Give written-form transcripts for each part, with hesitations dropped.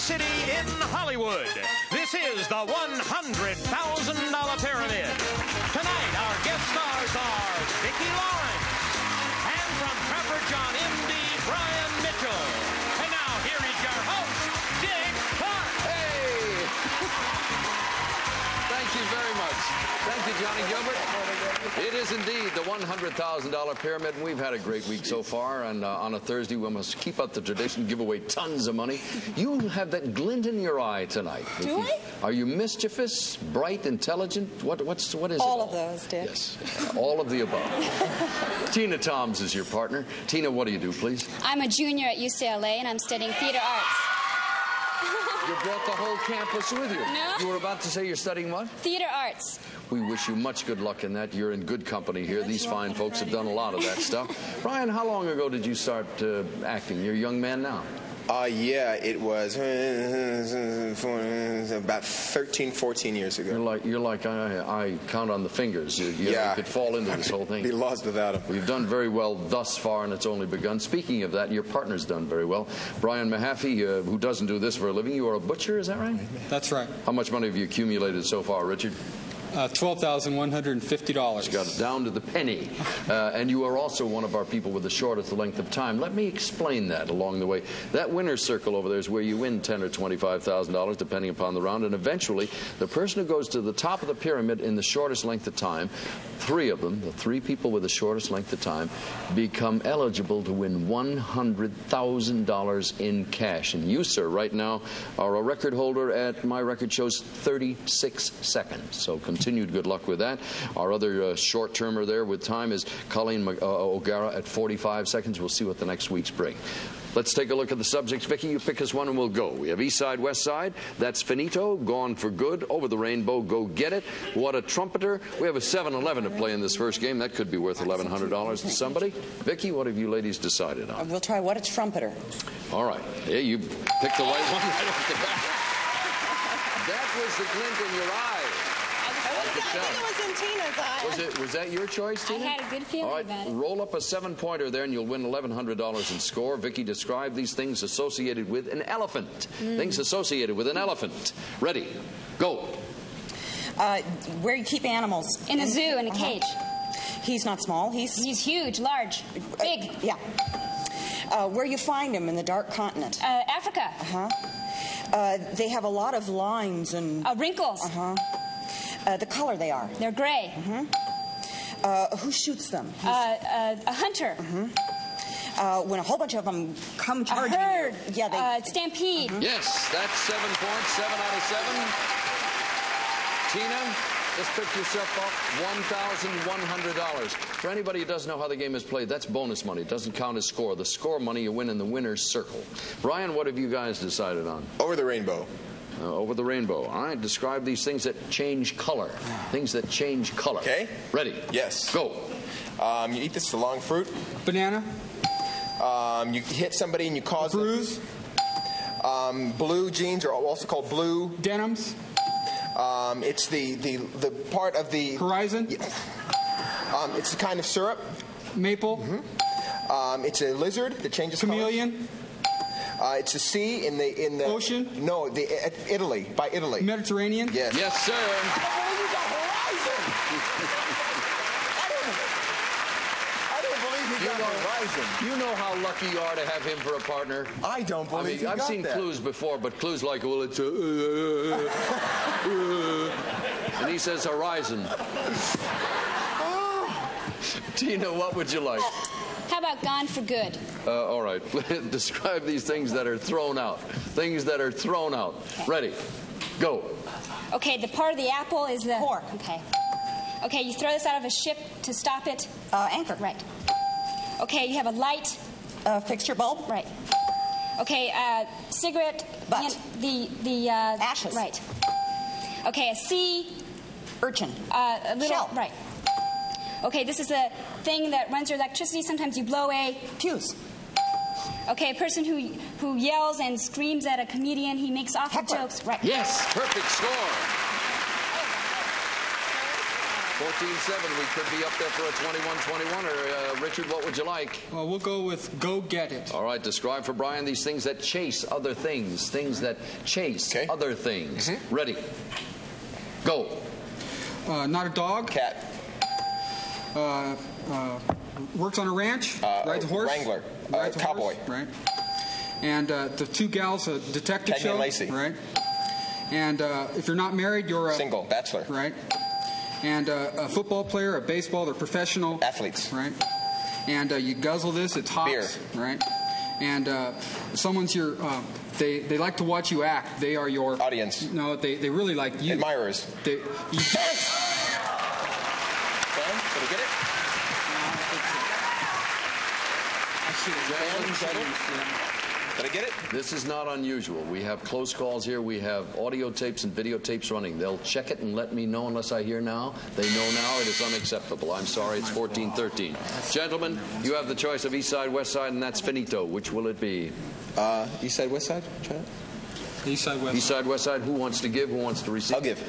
city in Hollywood. This is the $100,000 Pyramid. Tonight, our guest stars are Vicki Lawrence and from Trapper John M.D., Brian Mitchell. And now, here is your host, Dick Clark. Hey! Thank you very much. Thank you, Johnny Gilbert. It is indeed the $100,000 Pyramid, and we've had a great week so far. And on a Thursday, we must keep up the tradition, give away tons of money. You have that glint in your eye tonight. Do I? Are you mischievous, bright, intelligent? What is it? All of those, Dick. Yes, all of the above. Tina Toms is your partner. Tina, what do you do, please? I'm a junior at UCLA, and I'm studying theater arts. You brought the whole campus with you. No. You were about to say you're studying what? Theater arts. We wish you much good luck in that. You're in good company here. These fine folks have done a lot of that stuff. Brian, how long ago did you start acting? You're a young man now. Yeah, it was about 13, 14 years ago. You're like I count on the fingers. You could fall into this whole thing. Be lost without him. You've done very well thus far, and it's only begun. Speaking of that, your partner's done very well. Brian Mahaffey, who doesn't do this for a living, you are a butcher, is that right? That's right. How much money have you accumulated so far, Richard? $12,150. You got it down to the penny. And you are also one of our people with the shortest length of time. Let me explain that along the way. That winner's circle over there is where you win $10,000 or $25,000, depending upon the round. And eventually, the person who goes to the top of the pyramid in the shortest length of time, three of them, the three people with the shortest length of time, become eligible to win $100,000 in cash. And you, sir, right now are a record holder at, my record shows, 36 seconds. So continued good luck with that. Our other short-termer there with time is Colleen O'Gara at 45 seconds. We'll see what the next weeks bring. Let's take a look at the subjects. Vicki, you pick us one and we'll go. We have East Side, West Side. That's Finito, Gone for Good, Over the Rainbow, Go Get It, What a Trumpeter. We have a 7-11 to play in this first game. That could be worth $1,100 to somebody. Vicki, what have you ladies decided on? We'll try What a Trumpeter. All right. Yeah, you picked the right one right off the bat. That was the glint in your eye. I think it was in Tina's eye. Was that your choice, Tina? I had a good feeling All right, about it. roll up a 7-pointer there and you'll win $1,100 in score. Vicki, describe these things associated with an elephant. Things associated with an elephant. Ready? Go. Where you keep animals. In a zoo, in a cage. He's not small. He's huge, large, big. Yeah. Where you find him in the dark continent. Africa. They have a lot of lines and... Wrinkles. the color they are. They're gray. Who shoots them? A hunter. When a whole bunch of them come charging. A herd. You. Yeah, they... Stampede. Yes, that's 7 points, 7 out of 7. Tina, just pick yourself up $1,100. For anybody who doesn't know how the game is played, that's bonus money. It doesn't count as score. The score money you win in the winner's circle. Brian, what have you guys decided on? Over the rainbow. Over the rainbow. All right, describe these things that change color. Things that change color. Okay. Ready? Yes. Go. You eat this, the long fruit. Banana. You hit somebody and you cause Bruise. Blue jeans are also called blue. Denims. It's the part of the... Horizon. It's a kind of syrup. Maple. It's a lizard that changes Chameleon. colors. It's a sea in the Ocean. No, Italy, by Italy. Mediterranean. Yes. Yes, sir. I don't believe you got Horizon. You know how lucky you are to have him for a partner. I don't believe you got I've seen that. clues before, but clues like, well, it's and he says Horizon. Tina, what would you like? How about Gone for Good? All right. Describe these things that are thrown out. Things that are thrown out. Ready? Go. Okay, the part of the apple is the... Core. Okay. Okay, you throw this out of a ship to stop it. Anchor. Right. Okay, you have a light. Fixture bulb. Right. Okay, cigarette... Butt. The Ashes. Right. Okay, a sea... Urchin. A little... Shell. Right. Okay, this is a thing that runs your electricity. Sometimes you blow a... Fuse. Okay, a person who yells and screams at a comedian. He makes awful Heckler. jokes. Right. Yes, perfect score. 14-7. We could be up there for a 21-21. Or, Richard, what would you like? Well, we'll go with go get it. All right, describe for Brian these things that chase other things. Things that chase other things. Ready? Go. Not a dog. Cat. Works on a ranch. Rides a horse. Wrangler. Rides a Cowboy. Horse, right. And the two gals, a detective Peggy show. and Lacey. Right. And if you're not married, you're a... Single. Bachelor. Right. And a football player, a baseball, they're professional. Athletes. Right. And you guzzle this, it's hot. Beer. Right. And someone's your... They like to watch you act. They are your... Audience. No, they really like you. Admirers. Fans. Did I get it? Did I get it? This is not unusual. We have close calls here. We have audio tapes and videotapes running. They'll check it and let me know unless I hear now. They know now it is unacceptable. I'm sorry, it's 14-13. Gentlemen, you have the choice of East Side, West Side, and that's finito. Which will it be? East Side, West Side? Try it. East Side, West Side. East Side, West Side. Who wants to give? Who wants to receive? I'll give.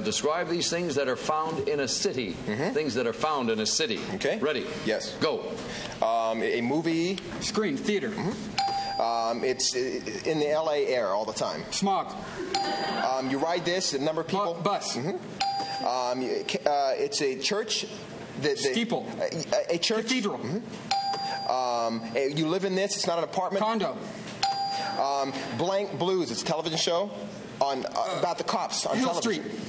Describe these things that are found in a city. Things that are found in a city. Okay. Ready? Yes. Go. A movie. Screen, theater. It's in the L.A. air all the time. Smog. You ride this, a number of people. Bus. It's a church. Steeple. A church. Cathedral. You live in this. It's not an apartment. Condo. Blank Blues. It's a television show on about the cops on Hill television. Street.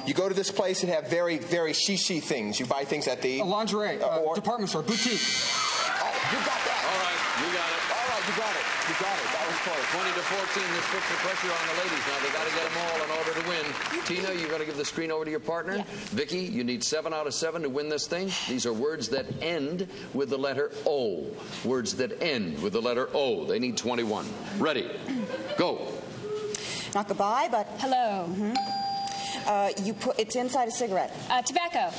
You go to this place and have very, very she things. You buy things at the... A lingerie. Department store. Boutique. You got that. All right, you got it. All right, you got it. You got it. That was close. 20-14. This puts the pressure on the ladies now. They got to get them all in order to win. Tina, you got to give the screen over to your partner. Yeah. Vicki, you need 7 out of 7 to win this thing. These are words that end with the letter O. Words that end with the letter O. They need 21. Ready? Go. Not goodbye, but Hello. it's inside a cigarette. Tobacco.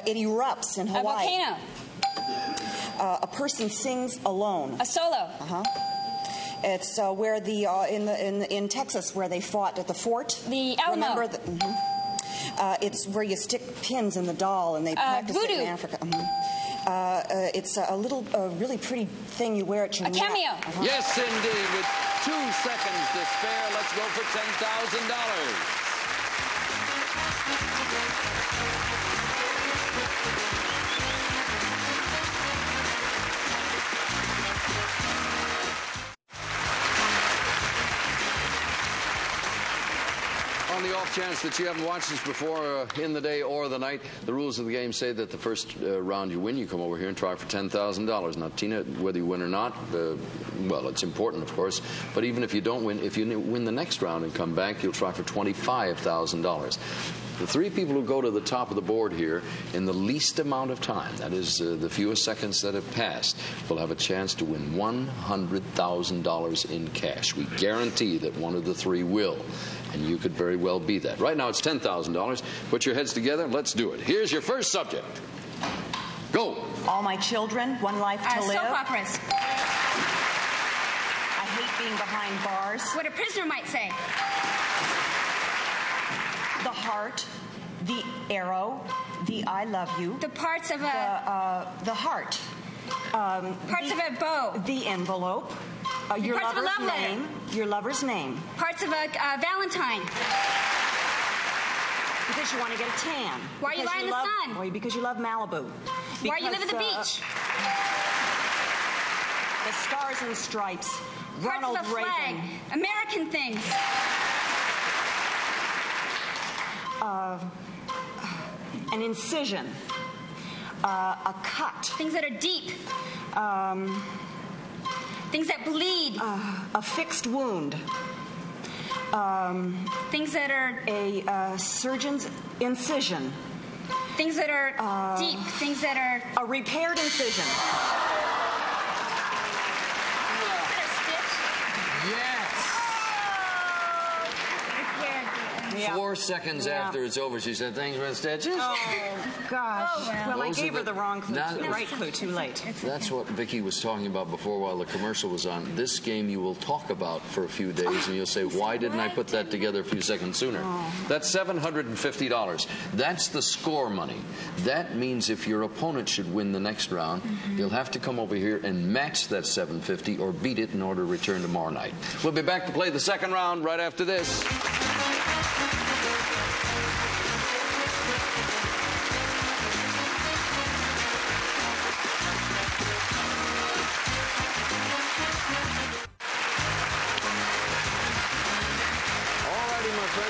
It erupts in A Hawaii. volcano. A person sings alone. A solo. It's where the in Texas where they fought at the fort. The Alamo. Remember it's where you stick pins in the doll and they practice it in voodoo. Africa. It's a little really pretty thing you wear at your A neck. cameo. Yes, indeed. With 2 seconds to spare, let's go for $10,000. On the off chance that you haven't watched this before in the day or the night, the rules of the game say that the first round you win, you come over here and try for $10,000. Now, Tina, whether you win or not, well, it's important, of course, but even if you don't win, if you win the next round and come back, you'll try for $25,000. The 3 people who go to the top of the board here in the least amount of time, that is the fewest seconds that have passed, will have a chance to win $100,000 in cash. We guarantee that one of the 3 will. And you could very well be that. Right now it's $10,000. Put your heads together. Let's do it. Here's your first subject. Go. All my children, one life to live. Soap operas. I hate being behind bars. What a prisoner might say. The heart, the arrow, the I love you. The parts of a The heart. parts of a bow. The envelope. Your parts of a lover's love letter. name. Your lover's name. Parts of a Valentine. Because you want to get a tan. Why you lie in the sun? Why? Because you love Malibu. Why you live at the Because, beach. The Stars and Stripes. Parts Ronald of a flag. Reagan. American things. An incision. A cut. Things that are deep. Things that bleed. A fixed wound. Things that are A surgeon's incision. things that are deep. Things that are A repaired incision. Yes. repaired. 4 seconds after it's over, she said, "Thanks for stitches." Oh, gosh. Oh, well. Well, I Those gave are her the wrong clue, Now- the right clue, too late. That's what Vicki was talking about before while the commercial was on. This game you will talk about for a few days, and you'll say, why didn't I put that together a few seconds sooner? That's $750. That's the score money. That means if your opponent should win the next round, you'll have to come over here and match that $750 or beat it in order to return tomorrow night. We'll be back to play the second round right after this.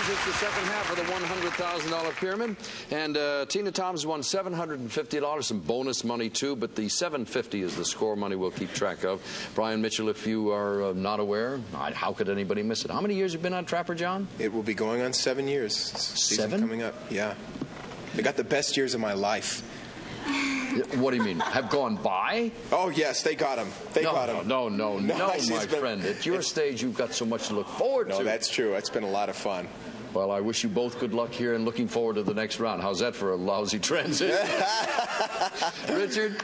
It's the second half of the $100,000 pyramid, and Tina Thomas won $750, some bonus money too, but the $750 is the score money we'll keep track of. Brian Mitchell, if you are not aware, how could anybody miss it? How many years have you been on Trapper John? It will be going on 7 years. Season 7? coming up, yeah. I got the best years of my life. What do you mean? Have gone by? Oh, yes, they got him. They got him. No, my friend. At your stage, you've got so much to look forward to. No, that's true. It's been a lot of fun. Well, I wish you both good luck here and looking forward to the next round. How's that for a lousy transition? Richard,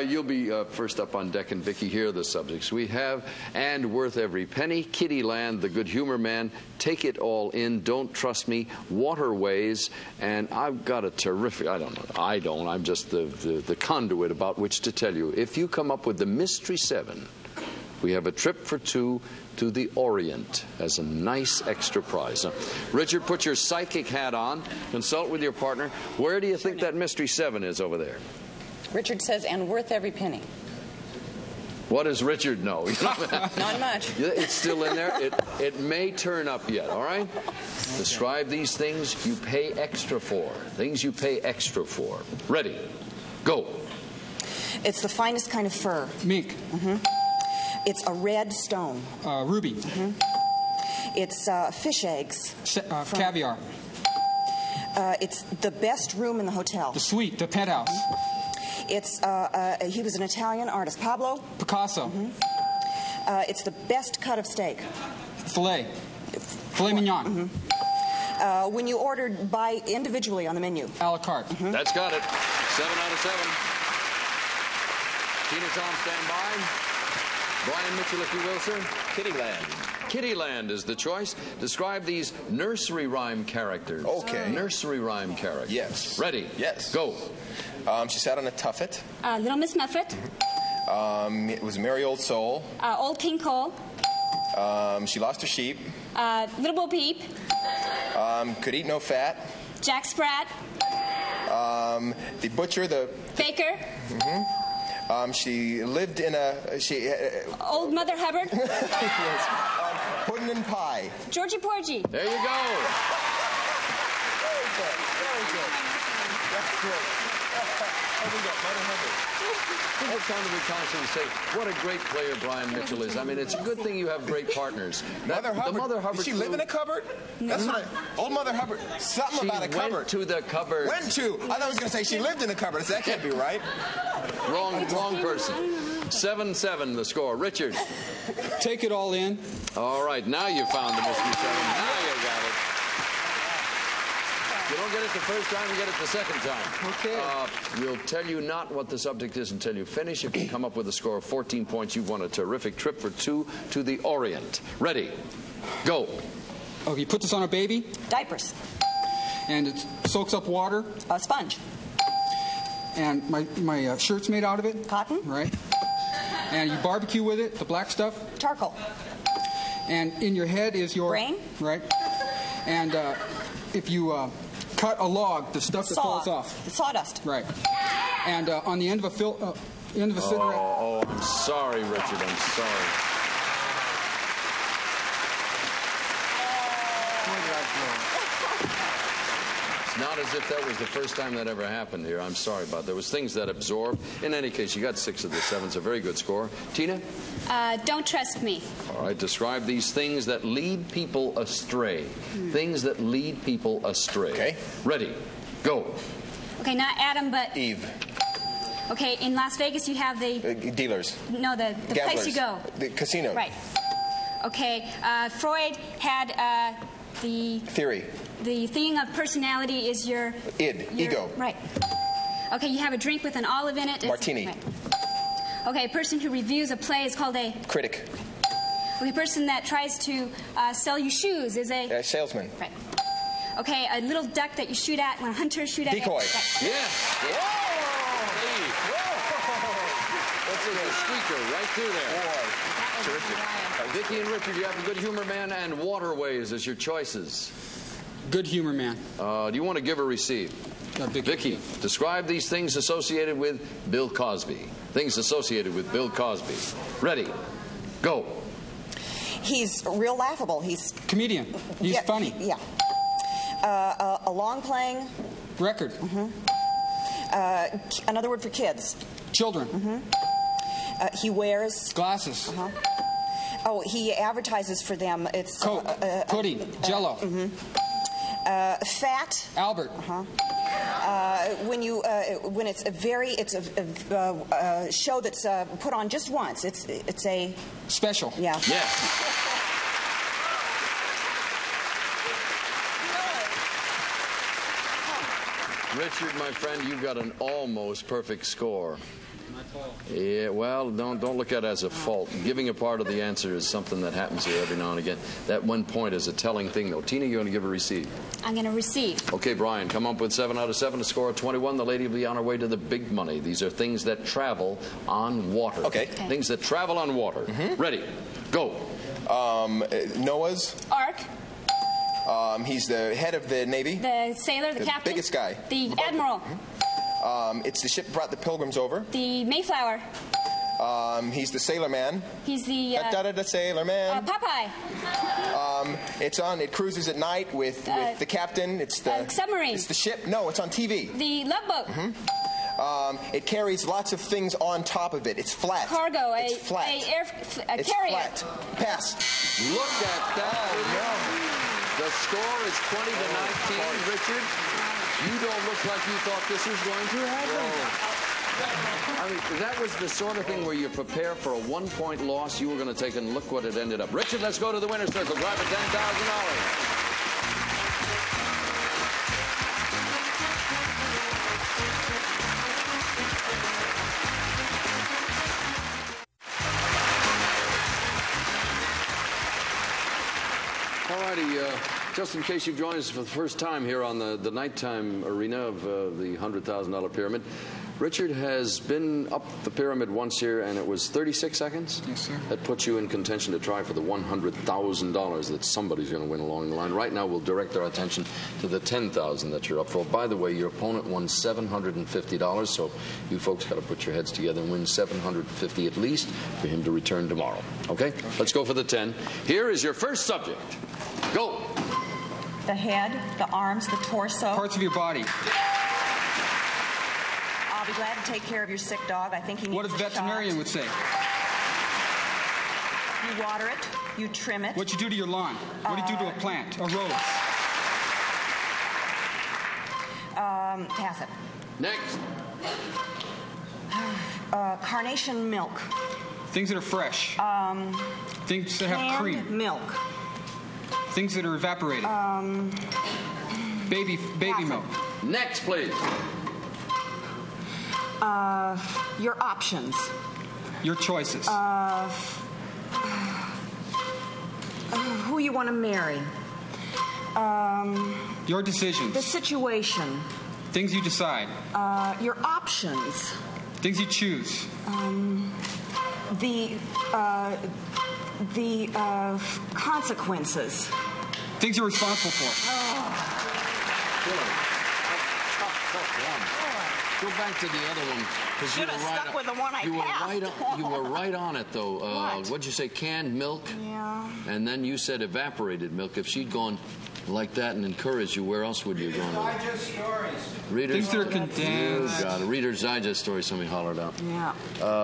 you'll be first up on deck, and Vicki, here are the subjects we have. And Worth Every Penny, Kittyland, The Good Humor Man, Take It All In, Don't Trust Me, Waterways, and I've got a terrific, I'm just the conduit about which to tell you. If you come up with the Mystery 7, we have a trip for 2 to the Orient as a nice extra prize. Now, Richard, put your psychic hat on, consult with your partner. Where do you think that Mystery 7 is over there? Richard says, and worth every penny. What does Richard know? Not much. It's still in there. It may turn up yet, all right? Describe these things you pay extra for. Things you pay extra for. Ready? Go. It's the finest kind of fur. Mink. It's a red stone. Ruby. It's fish eggs. Caviar. It's the best room in the hotel. The suite. The penthouse. It's he was an Italian artist. Pablo? Picasso. It's the best cut of steak. Filet. Filet mignon. When you ordered by individually on the menu. A la carte. That's got it. 7 out of 7. Tina Tom, stand by. Brian Mitchell, if you will, sir. Kittyland. Kittyland is the choice. Describe these nursery rhyme characters. Okay. Nursery rhyme characters. Yes. Ready? Yes. Go. She sat on a tuffet. Little Miss Muffet. It was Merry Old Soul. Old King Cole. She lost her sheep. Little Bo Peep. Could eat no fat. Jack Sprat. The butcher, the... Baker. She lived in a... Old Mother Hubbard. yes. Pudding and pie. Georgie Porgy. There you go. Very good. Very good. That's great. Oh, we got Mother Hubbard. People come to me constantly say, what a great player Brian Mitchell is. I mean, it's a good thing you have great partners. Mother Hubbard. The Mother Hubbard. Did she live in a cupboard? That's what Old Mother Hubbard. Something about a cupboard. She went to the cupboard. Went to. I thought I was going to say she lived in a cupboard. That can't be right. Wrong person. 7-7 the score. Richard. Take It All In. All right, now you found the Mystery 7. Now you got it. You don't get it the first time, you get it the second time. Okay. We'll tell you not what the subject is until you finish. If you come up with a score of 14 points, you've won a terrific trip for 2 to the Orient. Ready? Go. Okay, you put this on a baby. Diapers. And it soaks up water. A sponge. And my shirt's made out of it. Cotton. Right. And you barbecue with it, the black stuff. Charcoal. And in your head is your... Brain. Right. And if you cut a log, the stuff that falls off. The sawdust. Right. And on the end of a cigarette... Oh, I'm sorry, Richard. I'm sorry. It's not as if that was the first time that ever happened here. I'm sorry about that. There was things that absorbed. In any case, you got 6 of the 7. It's a very good score. Tina? Don't trust me. All right, describe these things that lead people astray. Things that lead people astray. Okay. Ready? Go. Okay, not Adam, but... Eve. Okay, in Las Vegas you have the... Dealers. No, the place you go. The casino. Right. Okay, Freud had the... Theory. The thing of personality is your ego. Right. Okay, you have a drink with an olive in it. Martini. Right. Okay, a person who reviews a play is called a Critic. Okay, a person that tries to sell you shoes is a Salesman. Right. Okay, a little duck that you shoot at when hunters shoot at Decoy. it. Right. Yes. That's a squeaker right through there. Terrific. Vicki and Richard, you have the Good Humor Man and Waterways as your choices. Good humor man. Do you want to give or receive? Vicki, describe these things associated with Bill Cosby. Things associated with Bill Cosby. Ready. Go. He's real laughable. He's Comedian. He's funny. Yeah. A long playing. Record. Another word for kids. Children. He wears Glasses. Oh, he advertises for them. It's Coke. Pudding. Jello. Fat. Albert. When it's a show that's put on just once. It's a Special. yeah. Yes. Richard, my friend, you got an almost perfect score. Yeah, well, don't look at it as a fault. Giving a part of the answer is something that happens here every now and again. That 1 point is a telling thing, though. Tina, you going to give or receive? I'm going to receive. Okay, Brian, come up with 7 out of 7, a score of 21. The lady will be on her way to the big money. These are things that travel on water. Okay. Things that travel on water. Ready. Go. Noah's. Ark. He's the head of the Navy. The sailor, the captain. Biggest guy. The admiral. It's the ship that brought the Pilgrims over. The Mayflower. He's the sailor man. He's the Da sailor man. Popeye. It cruises at night with the captain. It's the submarine. It's the ship. No, it's on TV. The Love Boat. It carries lots of things on top of it. It's flat. Cargo. It's flat. A It's carrier. flat. Pass. Look at that. The score is 20 to 19. Richard, you don't look like you thought this was going to happen. I mean, that was the sort of thing where you prepare for a 1-point loss you were going to take, and look what it ended up. Richard, let's go to the winner's circle. Drive at $10,000. Just in case you've joined us for the first time here on the nighttime arena of the $100,000 pyramid, Richard has been up the pyramid once here, and it was 36 seconds? Yes, sir. That puts you in contention to try for the $100,000 that somebody's going to win along the line. Right now, we'll direct our attention to the $10,000 that you're up for. By the way, your opponent won $750, so you folks got to put your heads together and win $750 at least for him to return tomorrow. Okay? Let's go for the 10. Here is your first subject. Go. The head, the arms, the torso. Parts of your body. I'll be glad to take care of your sick dog. I think he needs What a veterinarian would say. You water it. You trim it. What you do to your lawn. What do you do to a plant, a rose? Pass it. Next. Carnation milk. Things that are fresh. Things that have cream. Canned milk. Things that are evaporated. Baby milk. Next, please. Your options. Your choices. Who you want to marry. Your decisions. The situation. Things you decide. Your options. Things you choose. The consequences. Things you're responsible for. Go back to the other one, because you were stuck with the one I passed. You were right on it, though. What'd you say? Canned milk? Yeah. And then you said evaporated milk. If she'd gone like that and encouraged you, where else would you have gone? Digest stories. Readers. Things that are condensed. You got a Reader's Digest story. Somebody hollered out. Yeah.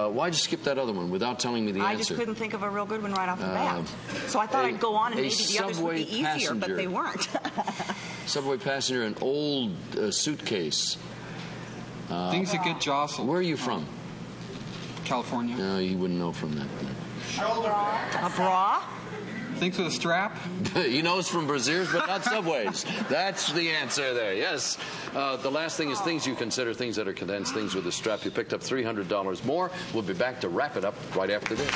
Why'd you skip that other one without telling me the I answer? just couldn't think of a real good one right off the bat. So I thought I'd go on and maybe the others would be easier, passenger. but they weren't. Subway passenger, an old suitcase. Things that get jostled. Where are you from? California. No, you wouldn't know from that. Shoulder. A bra? Things with a strap? He knows from Brazzers, but not Subways. That's the answer there, yes. The last thing is things you consider, things that are condensed, things with a strap. You picked up $300 more. We'll be back to wrap it up right after this.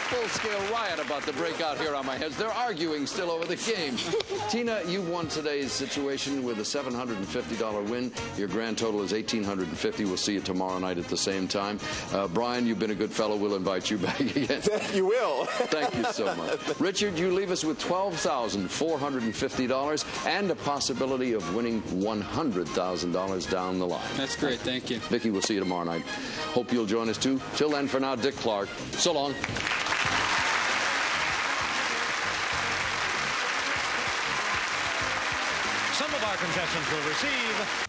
Full-scale riot about the breakout here on my heads. They're arguing still over the game. Tina, you won today's situation with a $750 win. Your grand total is $1,850. We'll see you tomorrow night at the same time. Brian, you've been a good fellow. We'll invite you back again. You will. Thank you so much. Richard, you leave us with $12,450 and a possibility of winning $100,000 down the line. That's great. Thank you. Vicki, we'll see you tomorrow night. Hope you'll join us too. Till then, for now, Dick Clark. So long. Some of our contestants will receive...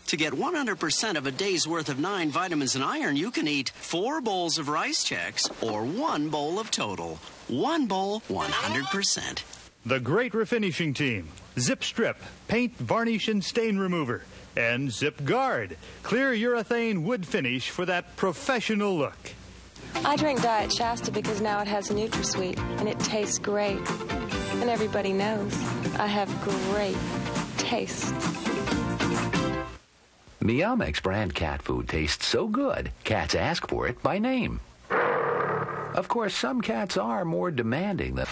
To get 100% of a day's worth of 9 vitamins and iron, you can eat 4 bowls of Rice Chex or 1 bowl of Total. 1 bowl, 100%. The Great Refinishing Team. Zip Strip, paint, varnish, and stain remover. And Zip Guard, clear urethane wood finish for that professional look. I drink Diet Shasta because now it has NutraSweet, and it tastes great. And everybody knows I have great taste. Meowmix brand cat food tastes so good, cats ask for it by name. Of course, some cats are more demanding than...